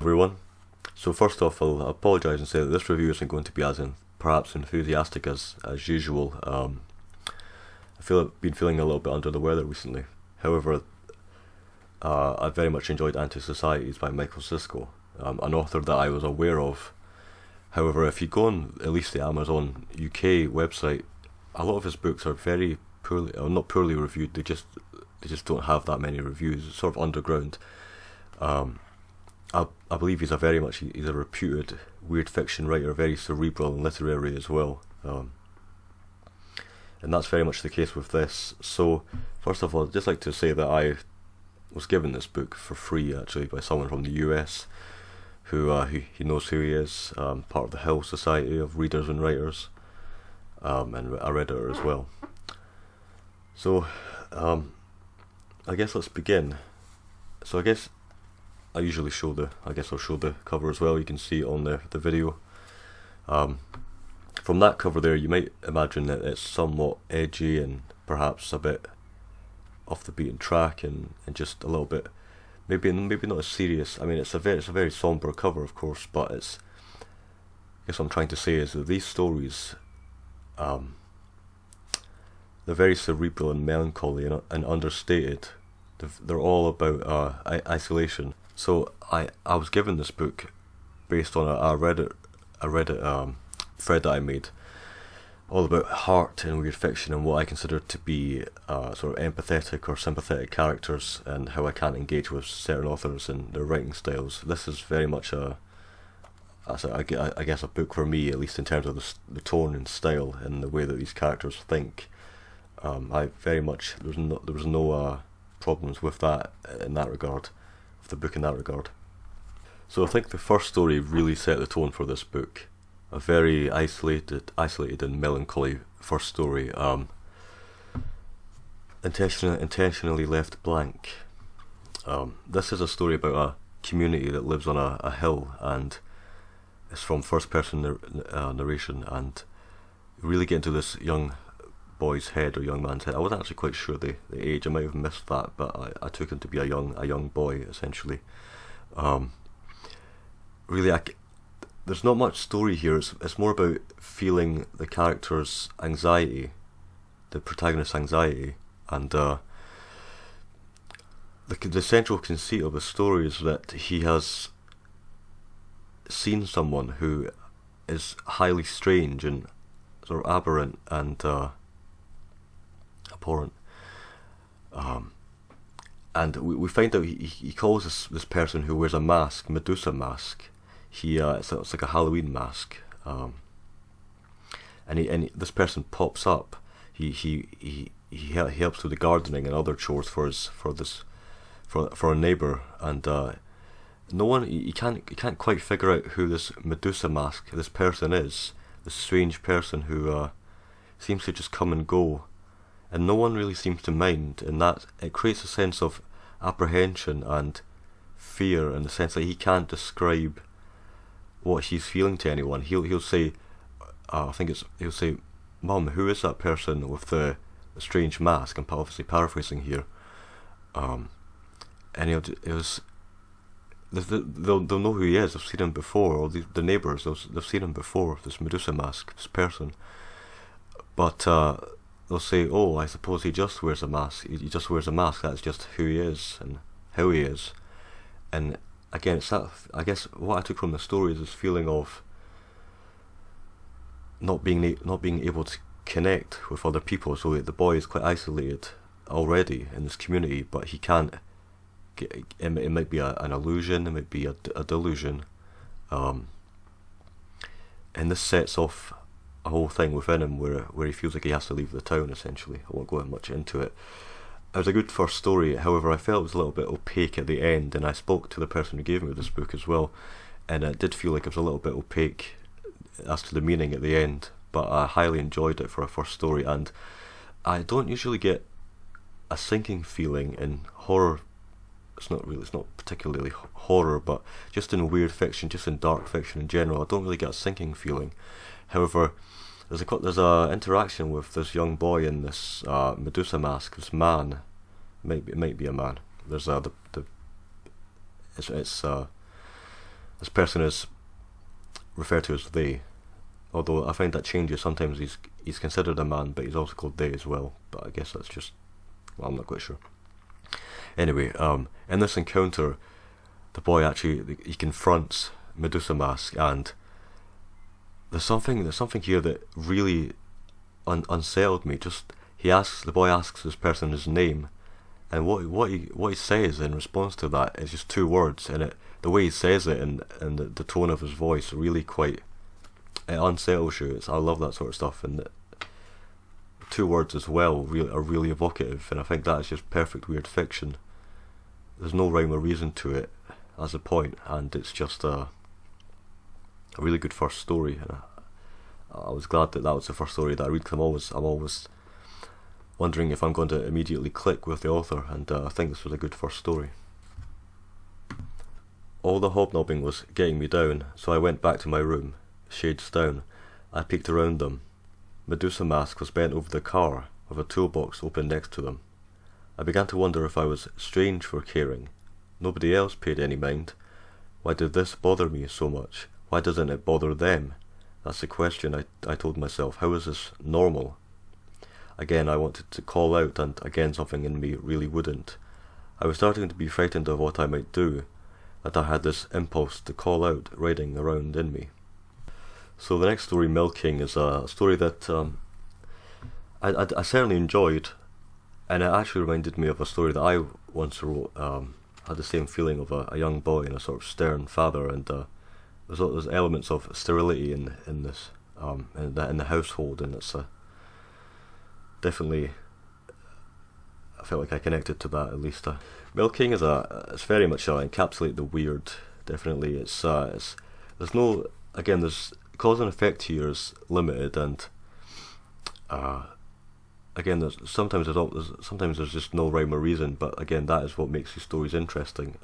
Everyone. So first off, I'll apologise and say that this review isn't going to be as perhaps enthusiastic as usual. I feel I've been feeling a little bit under the weather recently. However, I very much enjoyed Antisocieties by Michael Sisko, an author that I was aware of. However, if you go on at least the Amazon UK website, a lot of his books are very poorly, or not poorly reviewed. They just don't have that many reviews. It's sort of underground. I believe he's a reputed weird fiction writer, very cerebral and literary as well. And that's very much the case with this. So, first of all, I'd just like to say that I was given this book for free, actually, by someone from the US, who he knows who he is, part of the Hill Society of Readers and Writers, and a Redditor as well. So, I guess let's begin. So I guess I'll show the cover as well. You can see it on the video. From that cover there, you might imagine that it's somewhat edgy and perhaps a bit off the beaten track and just a little bit, maybe not as serious. I mean, it's a very somber cover, of course, but I guess what I'm trying to say is that these stories, they're very cerebral and melancholy and understated. They're all about isolation. So I was given this book based on a Reddit thread that I made, all about heart and weird fiction and what I consider to be sort of empathetic or sympathetic characters, and how I can't engage with certain authors and their writing styles. This is very much a book for me, at least in terms of the tone and style and the way that these characters think. There was no problems with that in that regard, with the book in that regard. So I think the first story really set the tone for this book. A very isolated and melancholy first story. Intentionally left blank. This is a story about a community that lives on a hill, and it's from first person narration, and you really get into this young boy's head or young man's head. I wasn't actually quite sure the age. I might have missed that, but I took him to be a young boy essentially. There's not much story here. It's more about feeling the character's anxiety, the protagonist's anxiety, and the central conceit of the story is that he has seen someone who is highly strange and sort of aberrant and abhorrent. And we find out he calls this person who wears a mask Medusa mask. It's like a Halloween mask, and this person pops up. He helps with the gardening and other chores for a neighbour, and no one you can't quite figure out who this Medusa mask, this person is, this strange person who seems to just come and go, and no one really seems to mind. And that it creates a sense of apprehension and fear, in the sense that he can't describe what he's feeling to anyone. He'll say, he'll say, "Mum, who is that person with the strange mask?" I'm obviously paraphrasing here. And they'll know who he is. They've seen him before, or the neighbours. They've seen him before. This Medusa mask, this person. But they'll say, "Oh, I suppose he just wears a mask. He just wears a mask. That's just who he is and how he is." And again, it's that. I guess what I took from the story is this feeling of not being able to connect with other people. So the boy is quite isolated already in this community, but he can't. It might be an illusion. It might be a delusion. And this sets off a whole thing within him where he feels like he has to leave the town. Essentially, I won't go much into it. It was a good first story. However, I felt it was a little bit opaque at the end, and I spoke to the person who gave me this book as well, and it did feel like it was a little bit opaque as to the meaning at the end. But I highly enjoyed it for a first story, and I don't usually get a sinking feeling in horror. It's not particularly horror, but just in weird fiction, just in dark fiction in general, I don't really get a sinking feeling. However, there's a interaction with this young boy in this Medusa mask. This man, it might be a man. There's this person is referred to as they, although I find that changes. Sometimes he's considered a man, but he's also called they as well, but I guess that's just, well, I'm not quite sure. Anyway, in this encounter, the boy actually, he confronts Medusa Mask, and there's something here that really unsettled me. Just the boy asks this person his name, and what he says in response to that is just two words, and the way he says it and the tone of his voice really quite, it unsettles you. I love that sort of stuff, and the two words as well are really evocative, and I think that is just perfect weird fiction. There's no rhyme or reason to it as a point, and it's just a really good first story, and I was glad that was the first story that I read, because I'm always wondering if I'm going to immediately click with the author, and I think this was a good first story. All the hobnobbing was getting me down, so I went back to my room, shades down. I peeked around them. Medusa Mask was bent over the car, with a toolbox open next to them. I began to wonder if I was strange for caring. Nobody else paid any mind. Why did this bother me so much? Why doesn't it bother them? That's the question I told myself. How is this normal? Again, I wanted to call out, and again something in me really wouldn't. I was starting to be frightened of what I might do, that I had this impulse to call out riding around in me. So the next story, Milking, is a story that I certainly enjoyed, and it actually reminded me of a story that I once wrote. Had the same feeling of a young boy and a sort of stern father, and there's elements of sterility in this in the household, and it's definitely, I felt like I connected to that at least. Milking it's very much encapsulate the weird. Definitely, it's there's no, again, there's cause and effect here is limited, and again, sometimes there's just no rhyme or reason, but again, that is what makes these stories interesting.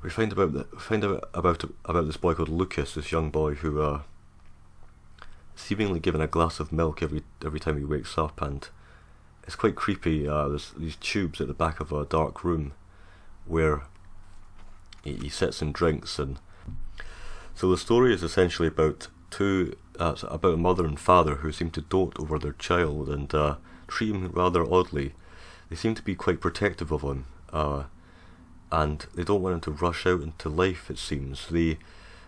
We find out about this boy called Lucas, this young boy who seemingly given a glass of milk every time he wakes up, and it's quite creepy. There's these tubes at the back of a dark room where he sits and drinks, and so the story is essentially about about a mother and father who seem to dote over their child and treat him rather oddly. They seem to be quite protective of him, and they don't want him to rush out into life, it seems.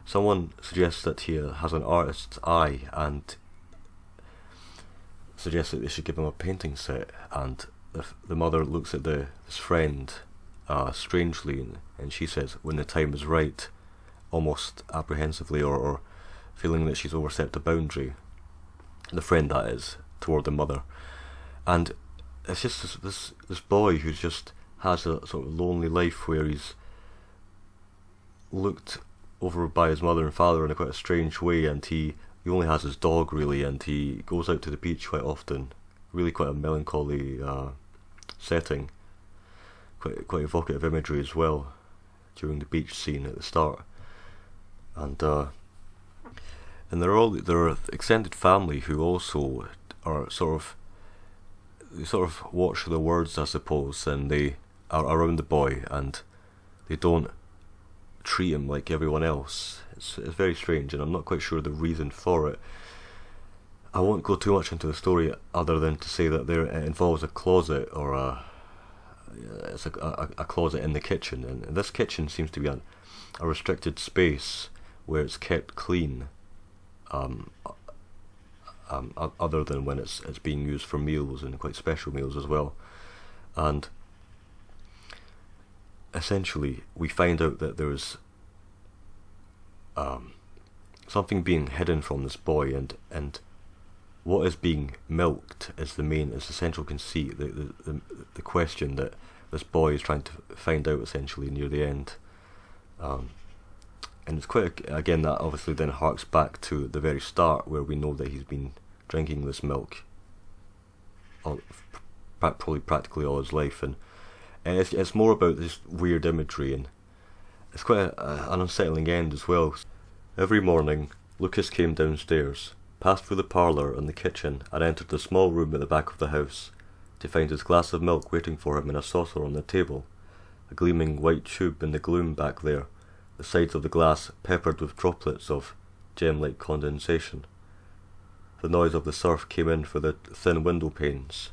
Someone suggests that he has an artist's eye, and suggests that they should give him a painting set, and the mother looks at his friend strangely, and she says, when the time is right, almost apprehensively, or feeling that she's overstepped a boundary, the friend that is, toward the mother. And it's just this boy who just has a sort of lonely life where he's looked over by his mother and father in a quite a strange way, and he only has his dog really, and he goes out to the beach quite often. Really quite a melancholy setting, quite evocative imagery as well during the beach scene at the start. And there are extended family who also are sort of watch the words, I suppose, and they are around the boy, and they don't treat him like everyone else. It's very strange, and I'm not quite sure the reason for it. I won't go too much into the story other than to say that it involves a closet, or it's a closet in the kitchen, and this kitchen seems to be a restricted space where it's kept clean, other than when it's being used for meals, and quite special meals as well. And essentially we find out that there's something being hidden from this boy, and what is being milked is the central conceit, the question that this boy is trying to find out essentially near the end. And it's quite again, that obviously then harks back to the very start, where we know that he's been drinking this milk probably practically all his life, and it's more about this weird imagery, and it's quite an unsettling end as well. Every morning Lucas came downstairs, passed through the parlour and the kitchen, and entered the small room at the back of the house, to find his glass of milk waiting for him in a saucer on the table, a gleaming white tube in the gloom back there, the the sides of the glass peppered with droplets of gem-like condensation. The noise of the surf came in through the thin window panes,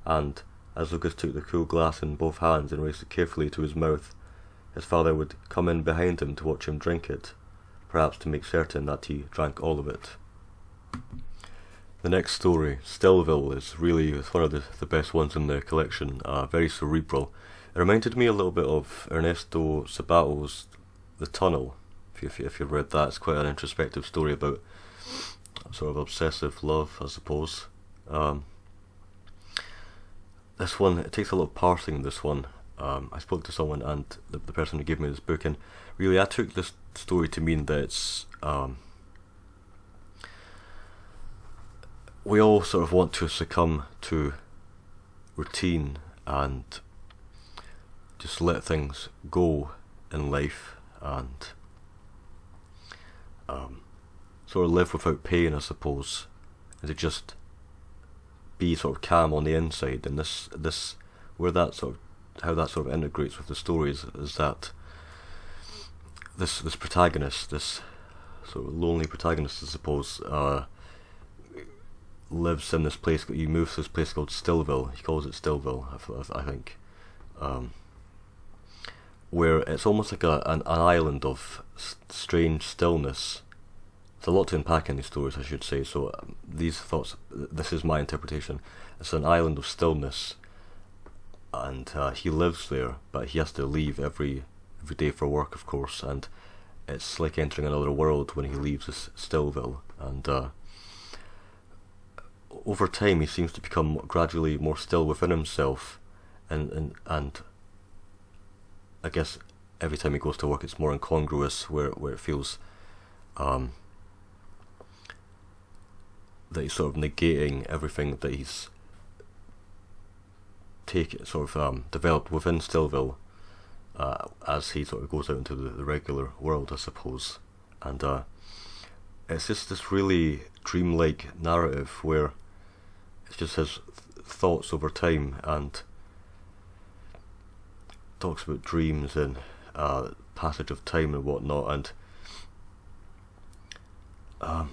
and, as Lucas took the cool glass in both hands and raised it carefully to his mouth, his father would come in behind him to watch him drink it, perhaps to make certain that he drank all of it. The next story, Stillville, is one of the best ones in the collection, very cerebral. It reminded me a little bit of Ernesto Sabato's The Tunnel, if you've read that. It's quite an introspective story about sort of obsessive love, I suppose. This one, it takes a lot of parsing, this one. I spoke to someone, and the person who gave me this book, and really I took this story to mean that it's we all sort of want to succumb to routine and just let things go in life, and sort of live without pain, I suppose, and to just be sort of calm on the inside. And this where that sort of, how that sort of integrates with the stories is that this protagonist, this sort of lonely protagonist, I suppose, lives in this place. He moves to this place called Stillville. He calls it Stillville, I think, where it's almost like an island of strange stillness. There's a lot to unpack in these stories, I should say. So these thoughts, this is my interpretation. It's an island of stillness, and he lives there, but he has to leave every day for work, of course. And it's like entering another world when he leaves this Stillville. And over time, he seems to become gradually more still within himself, and I guess every time he goes to work, it's more incongruous, where it feels that he's sort of negating everything that he's developed within Stillville, as he sort of goes out into the regular world, I suppose. And it's just this really dreamlike narrative where it's just his thoughts over time, and talks about dreams and passage of time and whatnot. And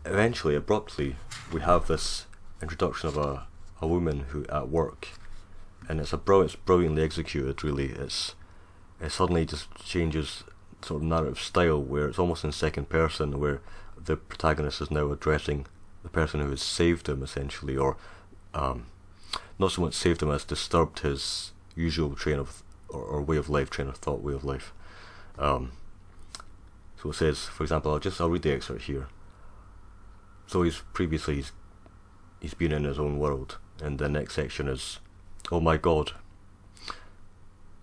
eventually, abruptly, we have this introduction of a woman who at work, and it's brilliantly executed. Really, it suddenly just changes sort of narrative style, where it's almost in second person, where the protagonist is now addressing the person who has saved him, essentially, or not so much saved him as disturbed his usual train of or way of life, train of thought, way of life. So it says, for example, I'll read the excerpt here. So he's been in his own world, and the next section is, "Oh my God,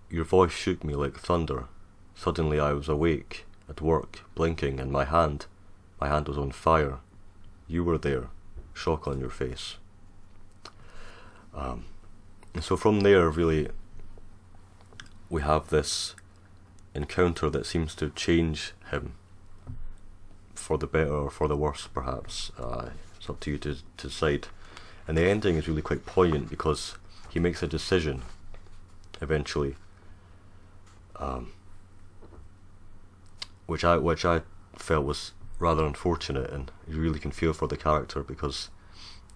your voice shook me like thunder. Suddenly I was awake, at work, blinking, and my hand was on fire. You were there, shock on your face." And so from there, really, we have this encounter that seems to change him for the better or for the worse, perhaps. It's up to you to decide. And the ending is really quite poignant, because he makes a decision eventually, which I felt was rather unfortunate, and you really can feel for the character, because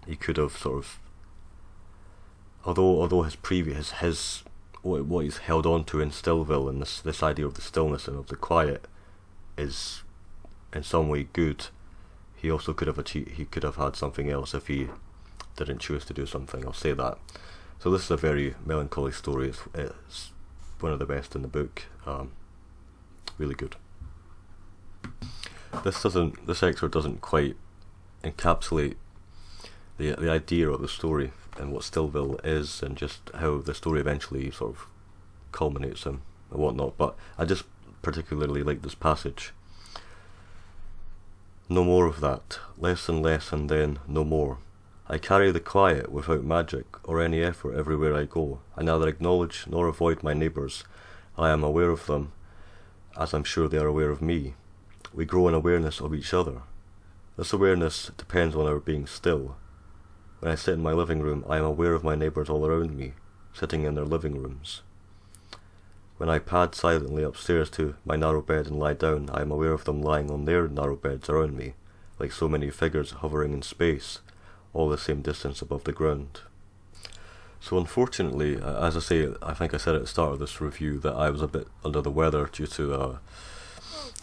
he could have sort of, although his what he's held on to in Stillville, and this idea of the stillness and of the quiet is in some way good, he also could have had something else if he didn't choose to do something. I'll say that. So this is a very melancholy story. It's one of the best in the book. Really good. This excerpt doesn't quite encapsulate the idea of the story and what Stillville is, and just how the story eventually sort of culminates and whatnot, but I just particularly like this passage. "No more of that, less and less, and then no more. I carry the quiet without magic or any effort everywhere I go. I neither acknowledge nor avoid my neighbours. I am aware of them, as I'm sure they are aware of me. We grow in awareness of each other. This awareness depends on our being still. When I sit in my living room, I am aware of my neighbours all around me, sitting in their living rooms. When I pad silently upstairs to my narrow bed and lie down, I am aware of them lying on their narrow beds around me, like so many figures hovering in space, all the same distance above the ground. So unfortunately, as I say, I think I said at the start of this review that I was a bit under the weather due to a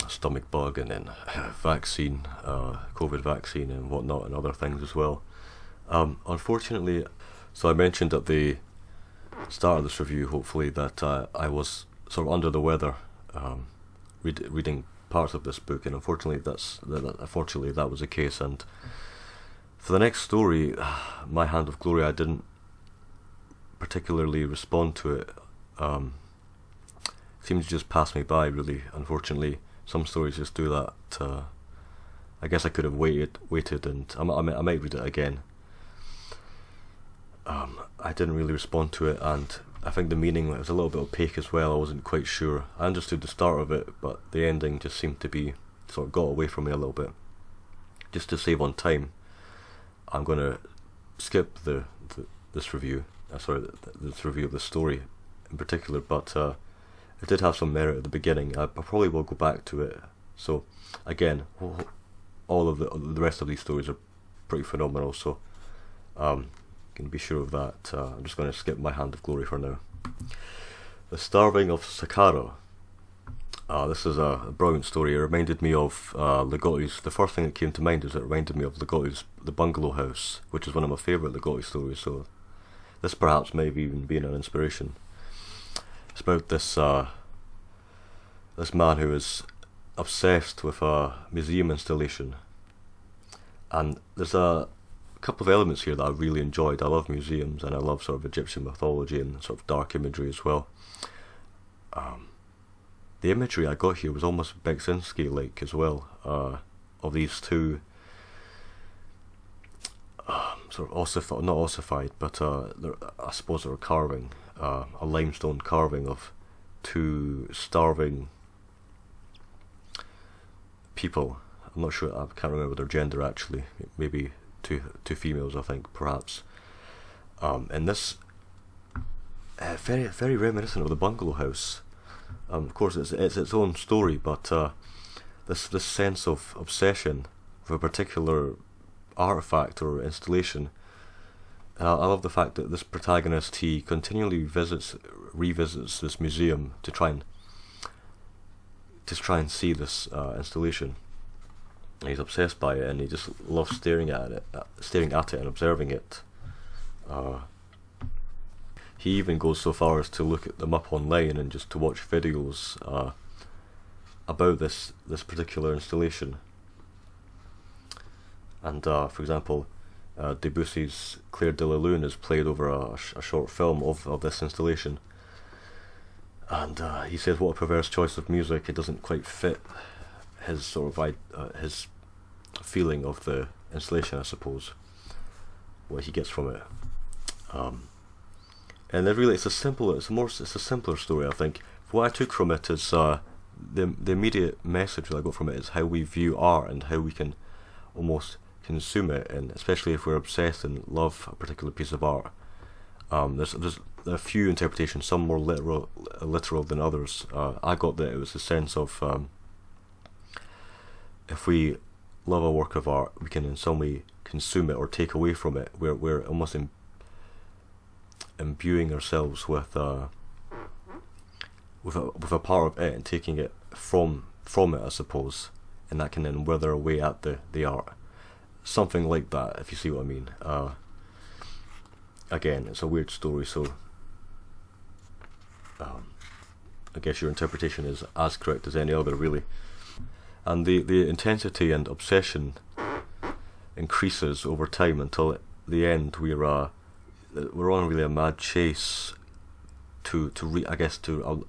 stomach bug and then vaccine, COVID vaccine and whatnot, and other things as well. Unfortunately, so I mentioned at the start of this review, hopefully, that I was sort of under the weather reading parts of this book, and unfortunately that was the case. And for the next story, My Hand of Glory, I didn't particularly respond to it. Seemed to just pass me by, really. Unfortunately, some stories just do that. I guess I could have waited, and I might read it again. I didn't really respond to it, and I think the meaning was a little bit opaque as well. I wasn't quite sure. I understood the start of it, but the ending just seemed to be sort of got away from me a little bit. Just to save on time, I'm going to skip this review. This review of the story in particular, but it did have some merit at the beginning. I probably will go back to it. So again, all of the rest of these stories are pretty phenomenal. So can be sure of that. I'm just going to skip My Hand of Glory for now. The Starving of Saqqara. This is a brilliant story. It reminded me of Ligotti's. The first thing that came to mind is it reminded me of Ligotti's The Bungalow House, which is one of my favourite Ligotti stories. So this perhaps may have even been an inspiration. It's about this man who is obsessed with a museum installation, and there's a couple of elements here that I really enjoyed. I love museums, and I love sort of Egyptian mythology and sort of dark imagery as well. The imagery I got here was almost Beksinski-like as well, of these two sort of not ossified, but I suppose they were carving, a limestone carving of two starving people. I'm not sure, I can't remember their gender actually, maybe two females, I think, perhaps. And this very, very reminiscent of the Bungalow House. Of course, it's its own story, but this sense of obsession with a particular artifact or installation. And I love the fact that this protagonist, he continually revisits this museum to try and see this installation. And he's obsessed by it, and he just loves staring at it and observing it. He even goes so far as to look at them up online and just to watch videos about this particular installation. And for example, Debussy's Clair de la Lune is played over a short film of this installation. And he says, what a perverse choice of music. It doesn't quite fit his sort of his feeling of the installation, I suppose, what he gets from it. And it's a simpler story, I think. What I took from it is the immediate message that I got from it is how we view art and how we can almost consume it, and especially if we're obsessed and love a particular piece of art. There's a few interpretations, some more literal than others. I got that it was a sense of if we love a work of art, we can in some way consume it or take away from it. We're almost imbuing ourselves with a part of it and taking it from it, I suppose, and that can then wither away at the art. Something like that, if you see what I mean. Again, it's a weird story, so I guess your interpretation is as correct as any other, really. And the intensity and obsession increases over time until at the end we're on really a mad chase I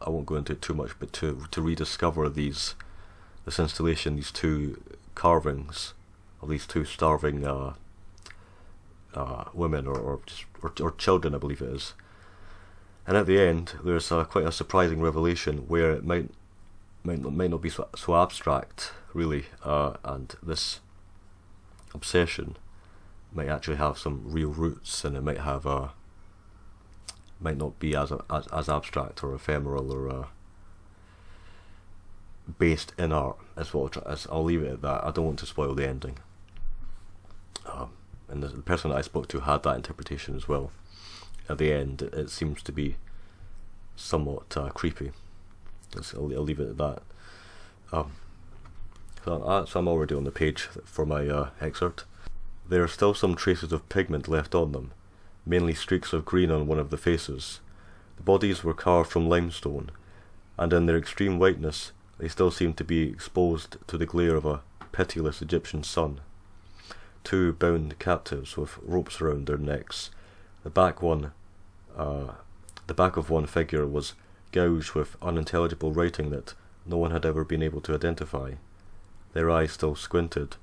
won't go into it too much, but to rediscover this installation, these two carvings of these two starving women or children, I believe it is. And at the end, there's quite a surprising revelation where it might not be so abstract, really, and this obsession might actually have some real roots, and it might not be as abstract or ephemeral or based in art. That's what I'll leave it at that. I don't want to spoil the ending. And the person that I spoke to had that interpretation as well. At the end, it seems to be somewhat creepy. I'll leave it at that. So I'm already on the page for my excerpt. There are still some traces of pigment left on them, mainly streaks of green on one of the faces. The bodies were carved from limestone, and in their extreme whiteness they still seem to be exposed to the glare of a pitiless Egyptian sun. Two bound captives with ropes around their necks. The back of one figure was gouged with unintelligible writing that no one had ever been able to identify. Their eyes still squinted,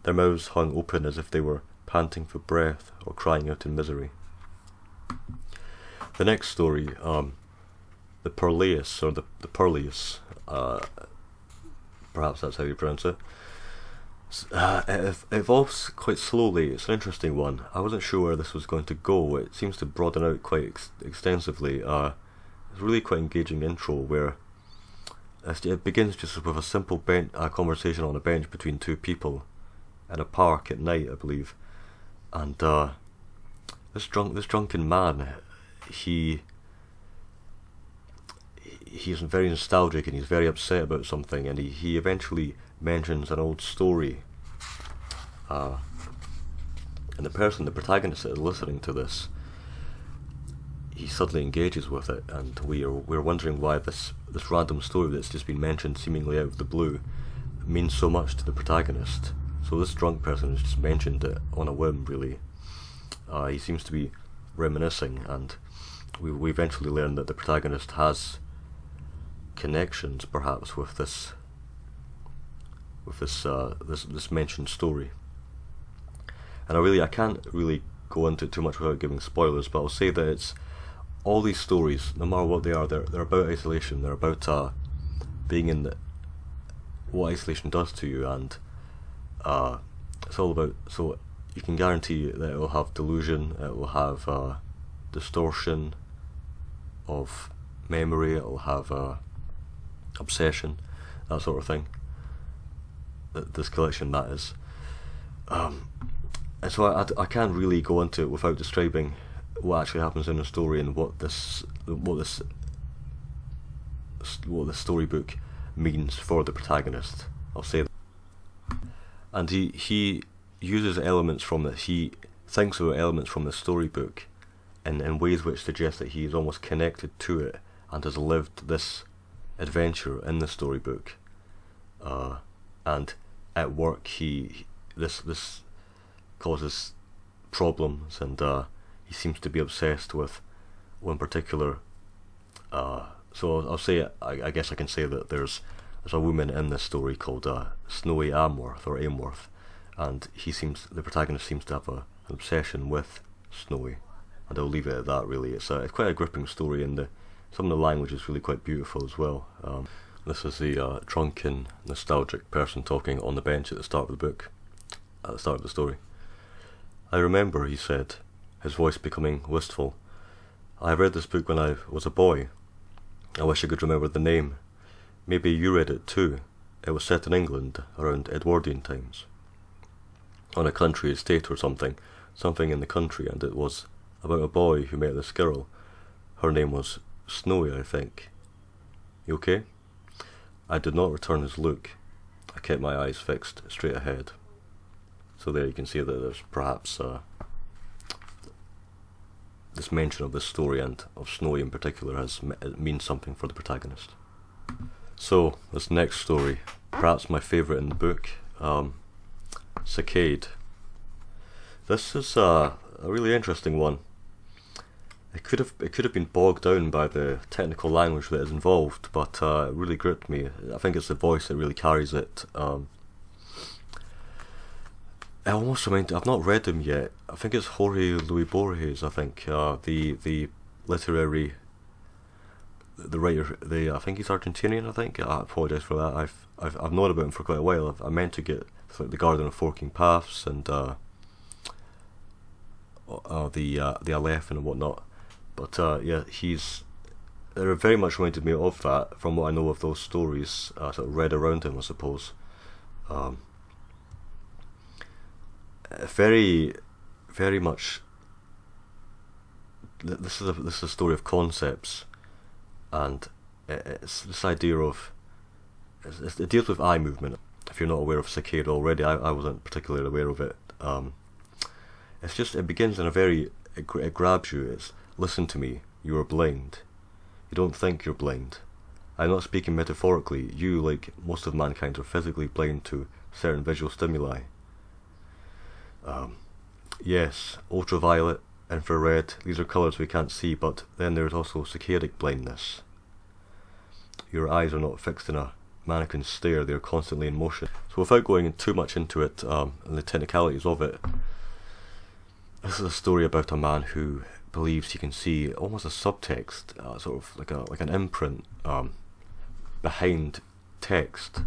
their mouths hung open as if they were panting for breath or crying out in misery. The next story, the Perleus, or the Perleus, perhaps that's how you pronounce it. It evolves quite slowly. It's an interesting one. I wasn't sure where this was going to go. It seems to broaden out quite extensively. It's really quite engaging intro where it begins just with a simple conversation on a bench between two people in a park at night, I believe. And this drunken man, he's very nostalgic and he's very upset about something, and he eventually mentions an old story, and the protagonist that is listening to this, he suddenly engages with it, and we're wondering why this random story that's just been mentioned seemingly out of the blue means so much to the protagonist. So this drunk person has just mentioned it on a whim, really. He seems to be reminiscing, and we eventually learn that the protagonist has connections, perhaps, with this mentioned story. And I can't really go into it too much without giving spoilers, but I'll say that it's all these stories, no matter what they are, they're about isolation. They're about being in what isolation does to you, and it's all about. So you can guarantee that it will have delusion, it will have distortion of memory, it will have obsession, that sort of thing. This collection, that is. And so I can't really go into it without describing what actually happens in the story and what this storybook means for the protagonist. I'll say that. And he uses elements from that. He thinks about elements from the storybook in ways which suggest that he is almost connected to it and has lived this adventure in the storybook. And at work, this causes problems, and he seems to be obsessed with one particular. So I'll say, I guess I can say that there's a woman in this story called Snowy Amworth, and the protagonist seems to have an obsession with Snowy, and I'll leave it at that. Really, it's quite a gripping story, and some of the language is really quite beautiful as well. This is the drunken, nostalgic person talking on the bench at the start of the book, at the start of the story. "I remember," he said, his voice becoming wistful. "I read this book when I was a boy. I wish I could remember the name. Maybe you read it too. It was set in England around Edwardian times. On a country estate or something in the country, and it was about a boy who met this girl. Her name was Snowy, I think. You okay?" I did not return his look. I kept my eyes fixed straight ahead. So there you can see that there's perhaps this mention of this story and of Snowy in particular means something for the protagonist. So this next story, perhaps my favourite in the book, Saccade. This is a really interesting one. It could have been bogged down by the technical language that is involved, but it really gripped me. I think it's the voice that really carries it. It almost reminds. I've not read him yet. I think it's Jorge Luis Borges. I think the literary, the writer. I think he's Argentinian. I think. I apologise for that. I've known about him for quite a while. I meant to get like The Garden of Forking Paths and the Aleph and whatnot. But yeah, he's it very much reminded me of that from what I know of those stories, sort of read around him, I suppose. Um, very, very much. This is a story of concepts, and it's this idea of it deals with eye movement. If you're not aware of Cicada already, I wasn't particularly aware of it. It's just, it begins in a very, it grabs you. It's, listen to me, you are blind. You don't think you're blind. I'm not speaking metaphorically. You, like most of mankind, are physically blind to certain visual stimuli. Yes, ultraviolet, infrared, these are colours we can't see, but then there's also cicadic blindness. Your eyes are not fixed in a mannequin stare, they're constantly in motion. So without going too much into it, and the technicalities of it, this is a story about a man who believes he can see almost a subtext, sort of like an imprint behind text,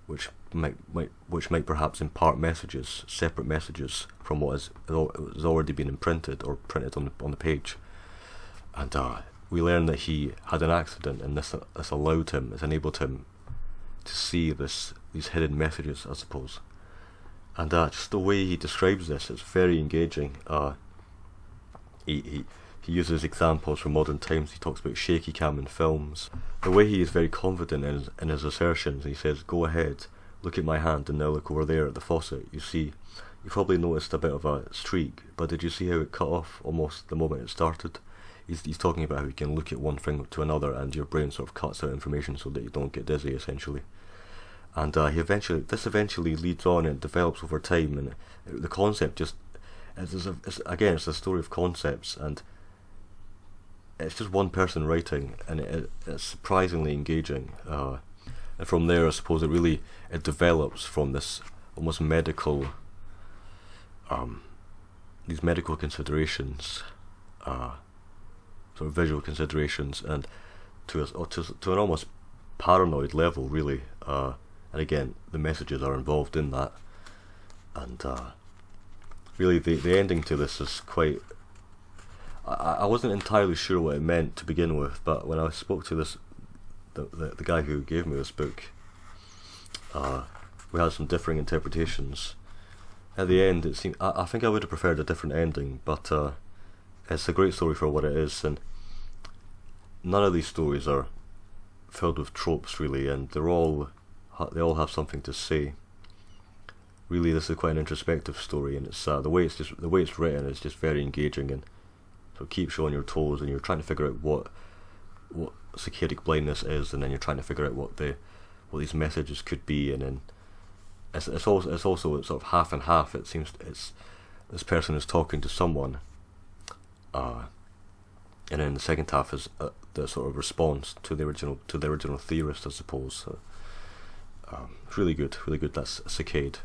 which might perhaps impart messages, separate messages from what has already been imprinted or printed on the page. And we learn that he had an accident, and this allowed him, it enabled him to see these hidden messages, I suppose. And just the way he describes this, it's very engaging. He uses examples from modern times. He talks about shaky cam in films. The way he is very confident in his assertions. He says, "Go ahead, look at my hand, and now look over there at the faucet. You see, you probably noticed a bit of a streak, but did you see how it cut off almost the moment it started?" He's talking about how you can look at one thing to another, and your brain sort of cuts out information so that you don't get dizzy, essentially. And this eventually leads on and develops over time, and the concept just it's a story of concepts, and it's just one person writing, and it's surprisingly engaging. And from there, I suppose it develops from this almost medical, these medical considerations, sort of visual considerations, and to an almost paranoid level, really. And again, the messages are involved in that, and really the ending to this is quite. I wasn't entirely sure what it meant to begin with, but when I spoke to the guy who gave me this book, we had some differing interpretations. At the end, it seemed I think I would have preferred a different ending, but it's a great story for what it is, and none of these stories are filled with tropes, really, and they all have something to say. Really, this is quite an introspective story, and it's the way it's written is just very engaging, and so keeps you on your toes, and you're trying to figure out what cicadic blindness is, and then you're trying to figure out what these messages could be, and then it's also sort of half and half. It seems this person is talking to someone, and then the second half is the sort of response to the original theorist, I suppose. So, it's really good. That's Cicade.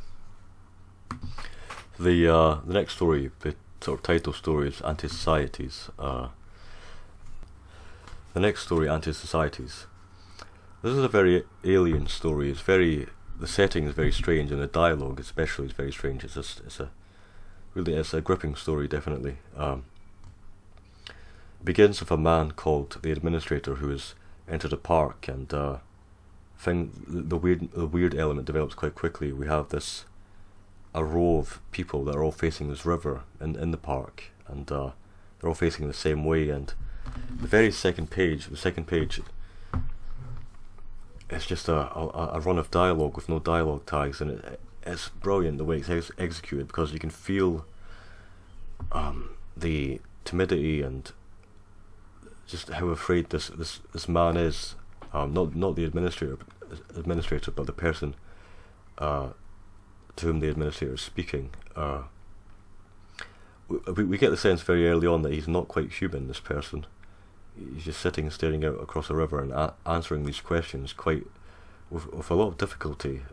The next story, the sort of title story, is Antisocieties. The next story, Antisocieties. This is a very alien story. The setting is very strange, and the dialogue especially is very strange. It's a gripping story, definitely. It begins with a man called the Administrator who has entered a park, and the weird element develops quite quickly. We have a row of people that are all facing this river in the park, and they're all facing the same way, and the second page it's just a run of dialogue with no dialogue tags, and it's brilliant the way it's executed, because you can feel the timidity and just how afraid this man is, not the administrator, but the person to whom the administrator is speaking. We get the sense very early on that he's not quite human, this person. He's just sitting and staring out across a river and answering these questions with a lot of difficulty.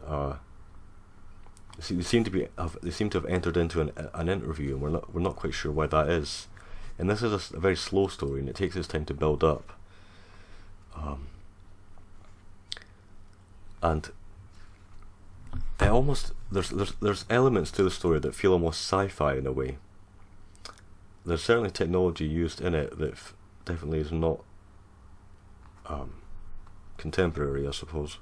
They seem to have entered into an interview, and we're not quite sure why that is. And this is a very slow story, and it takes its time to build up. And it almost there's elements to the story that feel almost sci-fi in a way. There's certainly technology used in it that definitely is not contemporary, I suppose.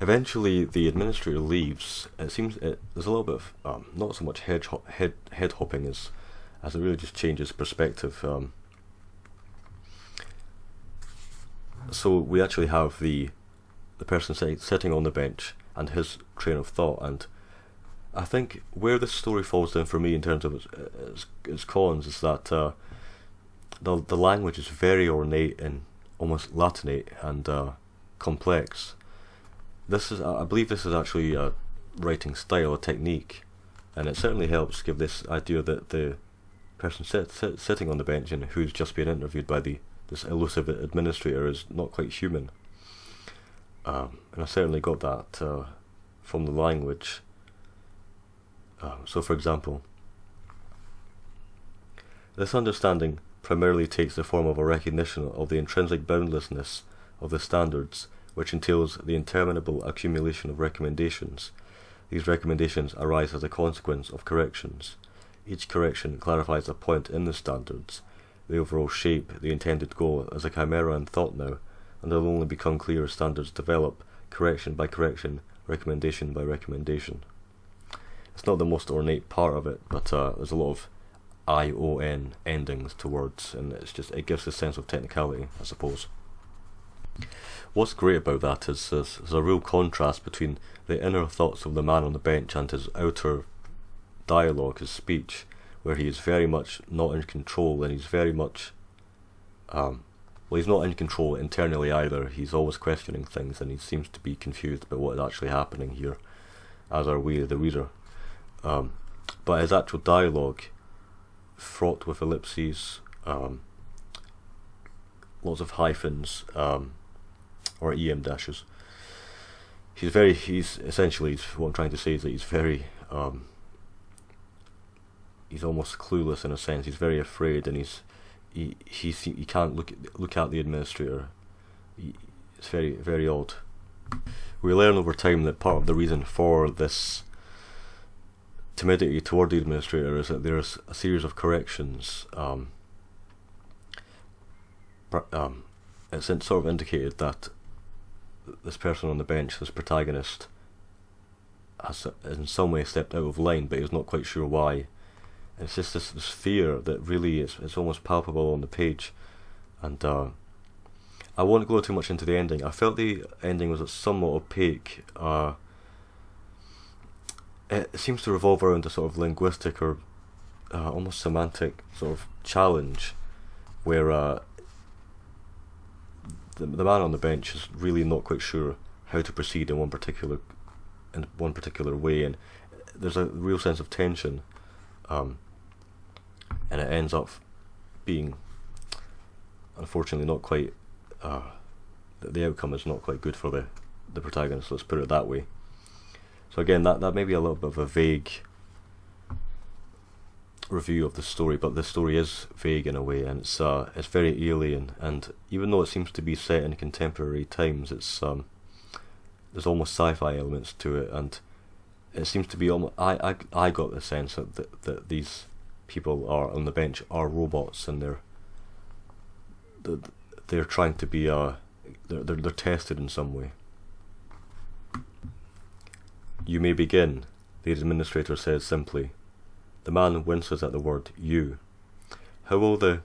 Eventually, the administrator leaves. It seems there's a little bit of not so much head hopping as it really just changes perspective. So we actually have the person sitting on the bench and his train of thought, and I think where this story falls down for me in terms of its cons is that the language is very ornate and almost Latinate and complex. I believe this is actually a writing style, a technique, and it certainly helps give this idea that the person sitting on the bench and who's just been interviewed by this elusive administrator is not quite human. And I certainly got that from the language. So, for example, this understanding primarily takes the form of a recognition of the intrinsic boundlessness of the standards, which entails the interminable accumulation of recommendations. These recommendations arise as a consequence of corrections. Each correction clarifies a point in the standards. The overall shape, the intended goal, is a chimera in thought now, and will only become clear as standards develop, correction by correction, recommendation by recommendation. It's not the most ornate part of it, but there's a lot of ION endings to words, and it gives a sense of technicality, I suppose. What's great about that is there's a real contrast between the inner thoughts of the man on the bench and his outer dialogue, his speech, where he is very much not in control, and he's very much he's not in control internally either. He's always questioning things, and he seems to be confused about what is actually happening here, as are we, the reader. But his actual dialogue, fraught with ellipses, lots of hyphens, or EM dashes. He's essentially, what I'm trying to say is that he's very, he's almost clueless in a sense. He's very afraid, and he can't look at the administrator. It's very, very odd. We learn over time that part of the reason for this timidity toward the administrator is that there's a series of corrections. It's sort of indicated that this person on the bench, this protagonist, has in some way stepped out of line, but he's not quite sure why. And it's just this fear that really is almost palpable on the page. And I won't go too much into the ending. I felt the ending was somewhat opaque. It seems to revolve around a sort of linguistic or almost semantic sort of challenge, where the man on the bench is really not quite sure how to proceed in one particular way, and there's a real sense of tension, and it ends up being, unfortunately, not quite. The outcome is not quite good for the protagonist. Let's put it that way. So again, that may be a little bit of a vague review of the story, but the story is vague in a way, and it's very alien. And even though it seems to be set in contemporary times, it's there's almost sci-fi elements to it, and it seems to be almost. I got the sense that these people are on the bench are robots, and they're trying to be they're tested in some way. "You may begin," the administrator says simply. The man winces at the word "you." "How will the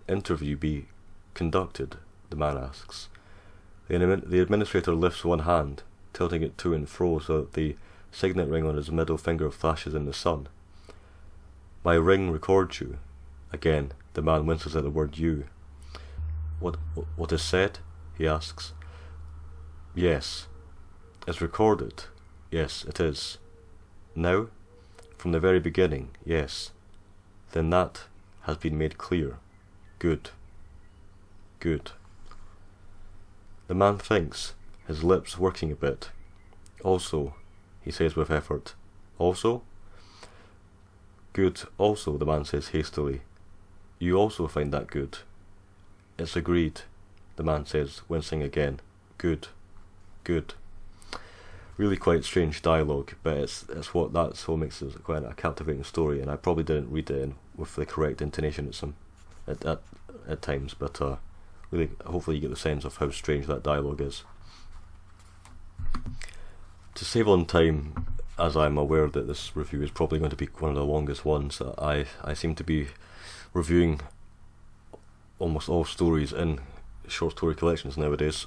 interview be conducted?" the man asks. The administrator lifts one hand, tilting it to and fro so that the signet ring on his middle finger flashes in the sun. "My ring records you." Again, the man winces at the word "you." What is said?" he asks. "Yes. It's recorded." "Yes, it is." "Now?" "From the very beginning, yes." "Then that has been made clear." "Good. Good." The man thinks, his lips working a bit. "Also," he says with effort. "Also?" "Good also," the man says hastily. "You also find that good?" "It's agreed," the man says, wincing again. "Good. Good." Really quite strange dialogue, but that's what makes it quite a captivating story, and I probably didn't read it in with the correct intonation. It's some at times, but really, hopefully you get the sense of how strange that dialogue is. To save on time, as I'm aware that this review is probably going to be one of the longest ones, I seem to be reviewing almost all stories in short story collections nowadays.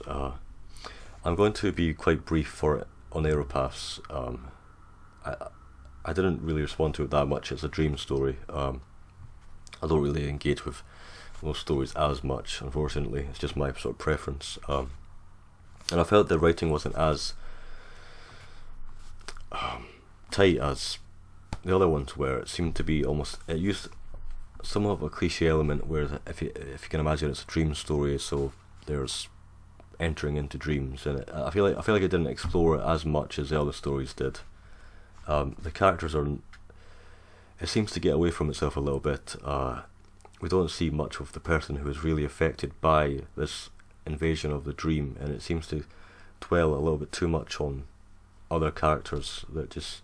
I'm going to be quite brief on Aeropaths. I didn't really respond to it that much. It's a dream story. I don't really engage with most stories as much, unfortunately. It's just my sort of preference. And I felt the writing wasn't as tight as the other ones were. It seemed to be almost, it used somewhat of a cliche element where if you can imagine, it's a dream story, so there's entering into dreams, and I feel like it didn't explore it as much as the other stories did. The characters are, it seems to get away from itself a little bit. We don't see much of the person who is really affected by this invasion of the dream, and it seems to dwell a little bit too much on other characters that just,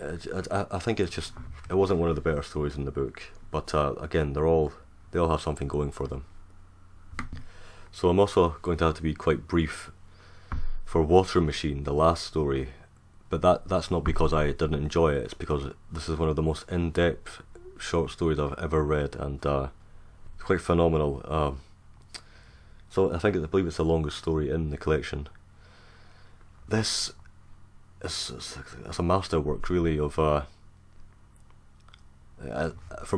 I think it's just, it wasn't one of the better stories in the book, but again, they all have something going for them. So I'm also going to have to be quite brief for Water Machine, the last story, but that's not because I didn't enjoy it, it's because this is one of the most in-depth short stories I've ever read, and quite phenomenal. So I believe it's the longest story in the collection. This is a masterwork, really, of for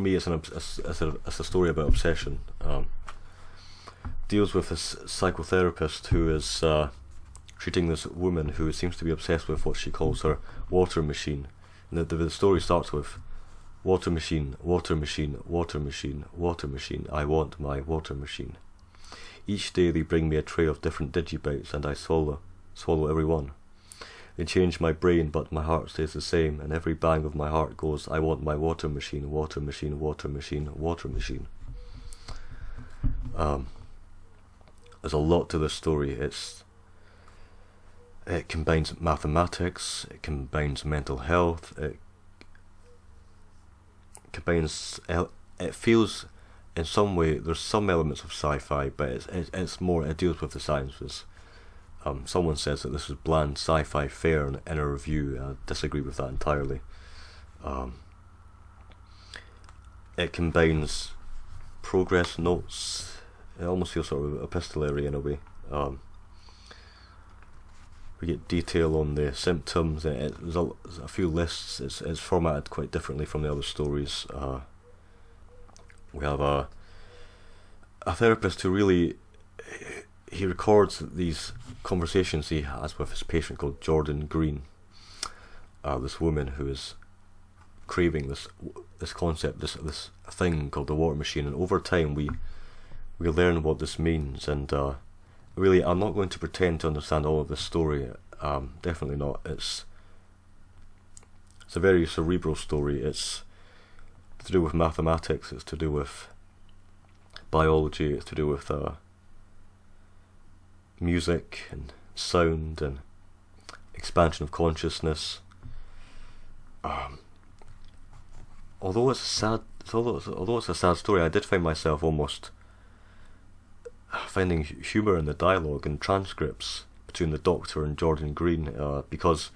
me it's a story about obsession. Deals with this psychotherapist who is treating this woman who seems to be obsessed with what she calls her water machine. And the story starts with water machine, water machine, water machine, water machine, I want my water machine. Each day they bring me a tray of different digibytes and I swallow every one. They change my brain, but my heart stays the same, and every bang of my heart goes, I want my water machine, water machine, water machine, water machine. There's a lot to this story. It combines mathematics, it combines mental health, it feels, in some way, there's some elements of sci-fi, but it's more, it deals with the sciences. Someone says that this is bland sci-fi fare in a review. I disagree with that entirely. It combines progress notes. It almost feels sort of epistolary in a way. We get detail on the symptoms. There's a few lists. It's formatted quite differently from the other stories. We have a therapist who really, he records these conversations he has with his patient called Jordan Green. This woman who is craving this concept, this thing called the water machine, and over time we learn what this means. And really, I'm not going to pretend to understand all of this story. Definitely not. It's a very cerebral story. It's to do with mathematics. It's to do with biology. It's to do with music and sound and expansion of consciousness. Although it's a sad story, I did find myself almost finding humour in the dialogue and transcripts between the doctor and Jordan Green, because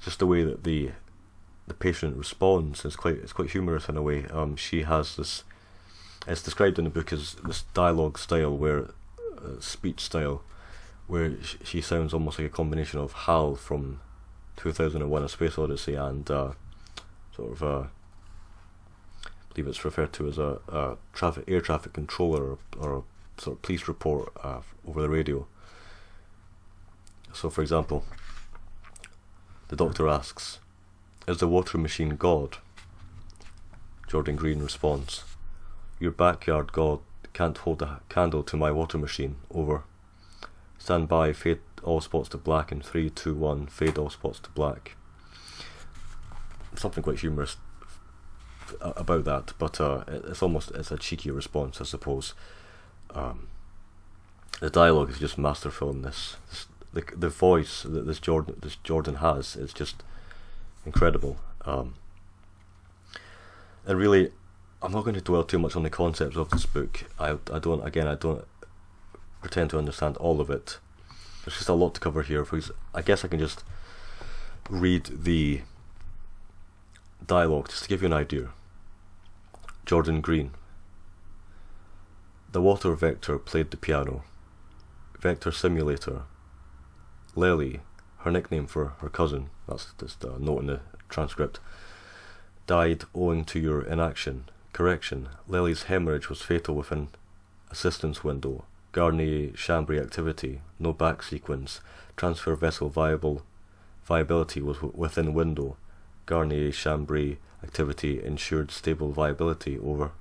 just the way that the patient responds is quite humorous in a way. She has this, it's described in the book as this dialogue style, where speech style, where she sounds almost like a combination of Hal from 2001: A Space Odyssey and I believe it's referred to as a air traffic controller or a sort of police report over the radio. So, for example, the doctor asks, "Is the water machine God?" Jordan Green responds, "Your backyard God can't hold a candle to my water machine. Over. Stand by, fade all spots to black in 3, 2, 1, fade all spots to black." Something quite humorous about that, but it's a cheeky response, I suppose. The dialogue is just masterful in this. The voice that this Jordan has is just incredible. And really, I'm not going to dwell too much on the concepts of this book. I don't pretend to understand all of it. There's just a lot to cover here. I guess I can just read the dialogue just to give you an idea. Jordan Green. The water vector played the piano. Vector simulator. Lely, her nickname for her cousin, that's just a note in the transcript, died owing to your inaction. Correction, Lely's hemorrhage was fatal within assistance window. Garnier-Chambry activity, no back sequence. Transfer vessel viability was within window. Garnier-Chambry activity ensured stable viability. Over.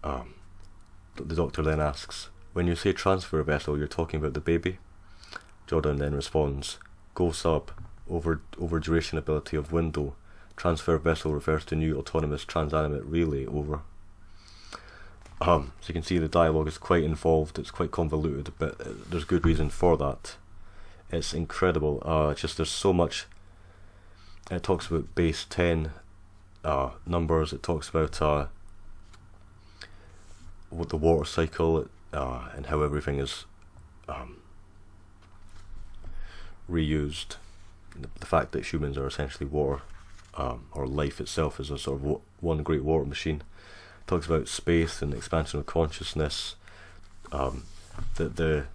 The doctor then asks, when you say transfer vessel, you're talking about the baby? Jordan then responds, go sub, over duration ability of window. Transfer vessel refers to new autonomous transanimate relay. Over. So you can see the dialogue is quite involved, it's quite convoluted, but there's good reason for that. It's incredible. There's so much. It talks about base 10 numbers, it talks about what the water cycle and how everything is reused. The fact that humans are essentially water, or life itself is a sort of one great water machine. It talks about space and expansion of consciousness. The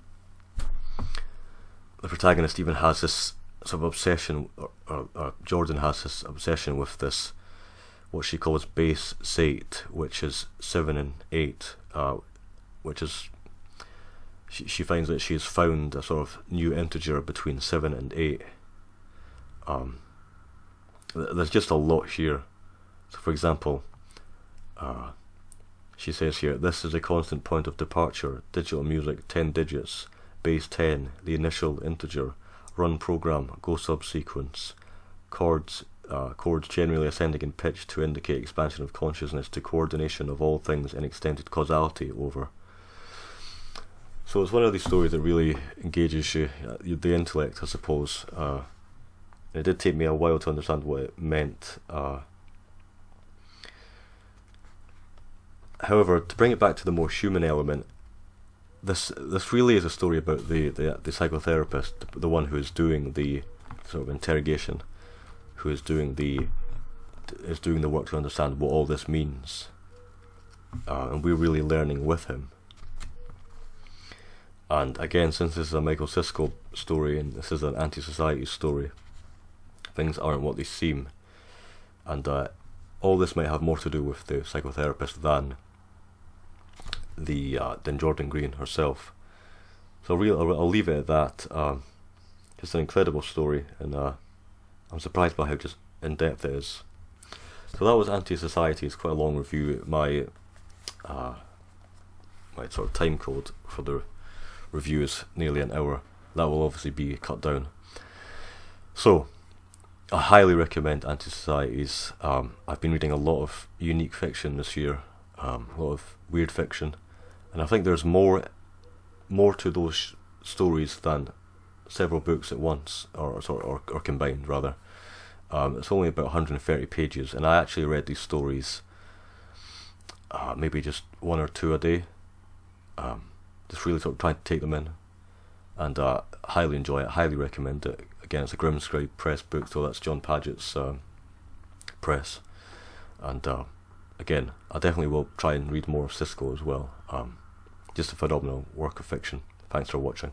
protagonist even has this sort of obsession, or Jordan has this obsession with this, what she calls base 8, which is 7 and 8, which is, she finds that she has found a sort of new integer between 7 and 8. There's just a lot here. So for example, she says here, this is a constant point of departure, digital music 10 digits, base 10, the initial integer, run program, go subsequence, chords generally ascending in pitch to indicate expansion of consciousness to coordination of all things in extended causality. Over. So it's one of these stories that really engages you, the intellect, I suppose. It did take me a while to understand what it meant. However, to bring it back to the more human element, this really is a story about the psychotherapist, the one who is doing the sort of interrogation, who is doing the work to understand what all this means, and we're really learning with him. And again, since this is a Michael Siskel story and this is an Antisocieties story, things aren't what they seem, and all this might have more to do with the psychotherapist than Jordan Green herself. So I'll leave it at that. It's an incredible story, and I'm surprised by how just in depth it is. So that was Antisocieties, quite a long review. My sort of time code for the review is nearly an hour. That will obviously be cut down. So I highly recommend Antisocieties. I've been reading a lot of unique fiction this year, a lot of weird fiction, and I think there's more to those stories than several books at once, or combined rather. It's only about 130 pages, and I actually read these stories maybe just one or two a day, just really sort of trying to take them in, and highly enjoy it, highly recommend it. Again, it's a Grimscribe Press book, so that's John Paget's press, and again, I definitely will try and read more of Siskel as well. Just a phenomenal work of fiction. Thanks for watching.